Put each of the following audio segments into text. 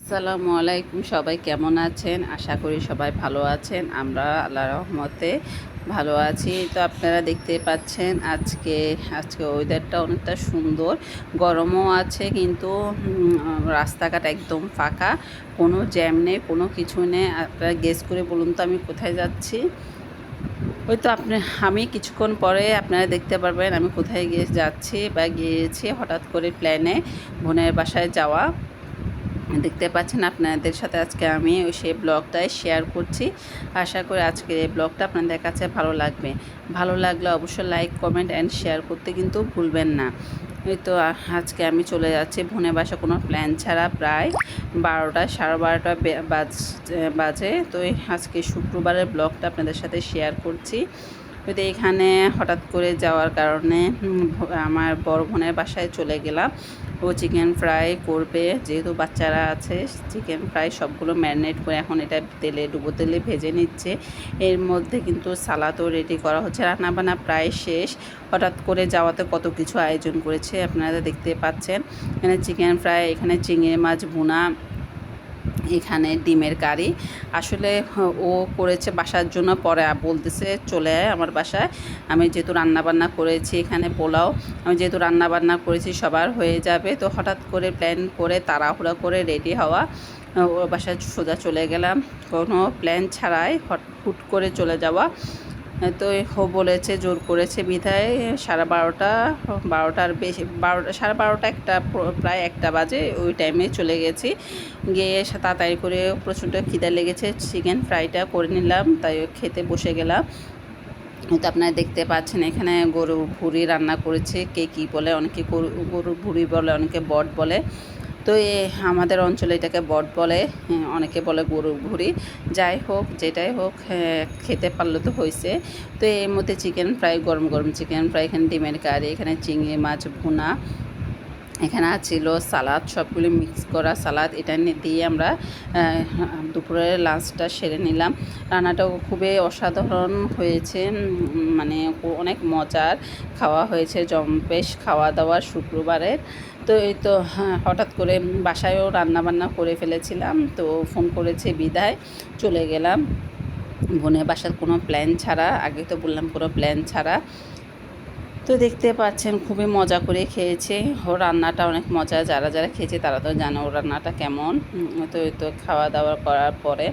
আসসালামু আলাইকুম। সবাই কেমন আছেন? আশা করি সবাই ভালো আছেন। আমরা আল্লাহর রহমতে ভালো আছি। তো আপনারা দেখতে পাচ্ছেন আজকে ওয়েদারটা অনেকটা সুন্দর। গরমও আছে কিন্তু রাস্তাঘাট একদম ফাঁকা। কোনো জ্যাম নেই, কোনো কিছু নেই। আপনারা গেস করে বলুন তো আমি কোথায় যাচ্ছি? ওই তো আমি কিছুক্ষণ পরে আপনারা দেখতে পারবেন আমি কোথায় যাচ্ছি বা গিয়েছি। হঠাৎ করে প্ল্যানে বোনের বাসায় যাওয়া। দেখতে পাচ্ছেন আপনাদের সাথে আজকে আমি সেই ব্লগটাই শেয়ার করছি। আশা করি আজকের এই ব্লগটা আপনাদের কাছে ভালো লাগবে। ভালো লাগলে অবশ্যই লাইক, কমেন্ট অ্যান্ড শেয়ার করতে কিন্তু ভুলবেন না। এই তো আজকে আমি চলে যাচ্ছি বোনের বাসা কোনো প্ল্যান ছাড়া। প্রায় 12টা 12:30 বাজে। তো আজকে শুক্রবারের ব্লগটা আপনাদের সাথে শেয়ার করছি। তো এখানে হঠাৎ করে যাওয়ার কারণে আমার বড় বোনের বাসায় চলে গেলাম। ও চিকেন ফ্রাই করবে, যেহেতু বাচ্চারা আছে। চিকেন ফ্রাই সবগুলো ম্যারিনেট করে এখন এটা ডুবো তেলে ভেজে নিচ্ছে। এর মধ্যে কিন্তু সালাদও রেডি করা হচ্ছে। রান্নাবান্না প্রায় শেষ। হঠাৎ করে যাওয়াতে কত কিছু আয়োজন করেছে আপনারা দেখতে পাচ্ছেন। এখানে চিকেন ফ্রাই, এখানে চিংড়ি মাছ ভুনা, এখানে ডিমের কারি। আসলে ও করেছে বাসার জন্য, পরে বলতেছে চলে আয় আমার বাসায়। আমি যেহেতু রান্নাবান্না করেছি, এখানে পোলাও, আমি যেহেতু রান্নাবান্না করেছি সবার হয়ে যাবে। তো হঠাৎ করে প্ল্যান করে তাড়াহুড়া করে রেডি হওয়া, ওর বাসায় সোজা চলে গেলাম। কোনো প্ল্যান ছাড়াই হুট করে চলে যাওয়া। তো বলেছে, জোর করেছে বিধায় 12:30, 12টার বেশি, 12:30 একটা, প্রায় 1টা বাজে। ওই টাইমে চলে গেছি। গিয়ে তাড়াতাড়ি করে প্রচণ্ড খিদে লেগেছে, চিকেন ফ্রাইটা করে নিলাম, তাই খেতে বসে গেলাম। তো আপনারা দেখতে পাচ্ছেন এখানে গরুর ভুঁড়ি রান্না করেছে। কে কী বলে, অনেকে গরুর ভুঁড়ি বলে, অনেকে বট বলে। তো আমাদের অঞ্চলে এটাকে বট বলে, অনেকে বলে গরুর ভুঁড়ি। যাই হোক, যেটাই হোক, খেতে পারলে তো হয়েছে। তো এর মধ্যে চিকেন ফ্রাই, গরম গরম চিকেন ফ্রাই, এখানে ডিমের কারি, এখানে চিংড়ি মাছ ভুনা, এখানে ছিল সালাদ, সবগুলো মিক্স করা সালাদ। এটা দিয়ে আমরা দুপুরের লাঞ্চটা সেরে নিলাম। রান্নাটাও খুবই অসাধারণ হয়েছে, মানে অনেক মজার খাওয়া হয়েছে, জম্পেশ খাওয়া দাওয়া শুক্রবারের। তো এই তো হঠাৎ করে বাসায়ও রান্নাবান্না করে ফেলেছিলাম, তো ফোন করেছে বিদায় চলে গেলাম বোনের বাসার কোনো প্ল্যান ছাড়া। আগে তো বললাম কোনো প্ল্যান ছাড়া। তো দেখতে পাচ্ছেন খুবই মজা করে খেয়েছে। ওর রান্নাটা অনেক মজা, যারা যারা খেয়েছে তারা তো জানে ওর রান্নাটা কেমন। তো এই তো খাওয়া দাওয়া করার পরে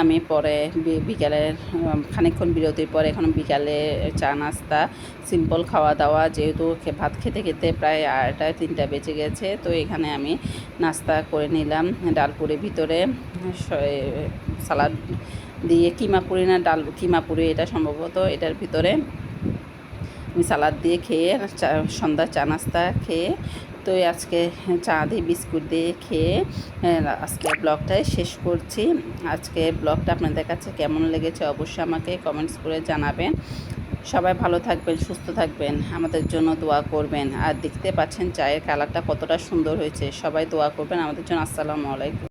আমি পরে বিকালের খানিকক্ষণ বিরতির পরে এখন বিকালে চা নাস্তা, সিম্পল খাওয়া দাওয়া, যেহেতু ভাত খেতে খেতে প্রায় 2:30 3টা বেজে গেছে। তো এখানে আমি নাস্তা করে নিলাম। ডালপুরির ভিতরে সালাদ দিয়ে, কিমাপুরি না কিমাপুরি এটা সম্ভবত, এটার ভিতরে আমি সালাদ দিয়ে খেয়ে সন্ধ্যার চা নাস্তা খেয়ে, তো আজকে চা দিয়ে বিস্কুট দিয়ে খেয়ে আজকে ব্লগটাই শেষ করছি। আজকে ব্লগটা আপনাদের কাছে কেমন লেগেছে অবশ্যই আমাকে কমেন্টস করে জানাবেন। সবাই ভালো থাকবেন, সুস্থ থাকবেন, আমাদের জন্য দোয়া করবেন। আর দেখতে পাচ্ছেন চায়ের কালারটা কতটা সুন্দর হয়েছে। সবাই দোয়া করবেন আমাদের জন্য। আসসালামু আলাইকুম।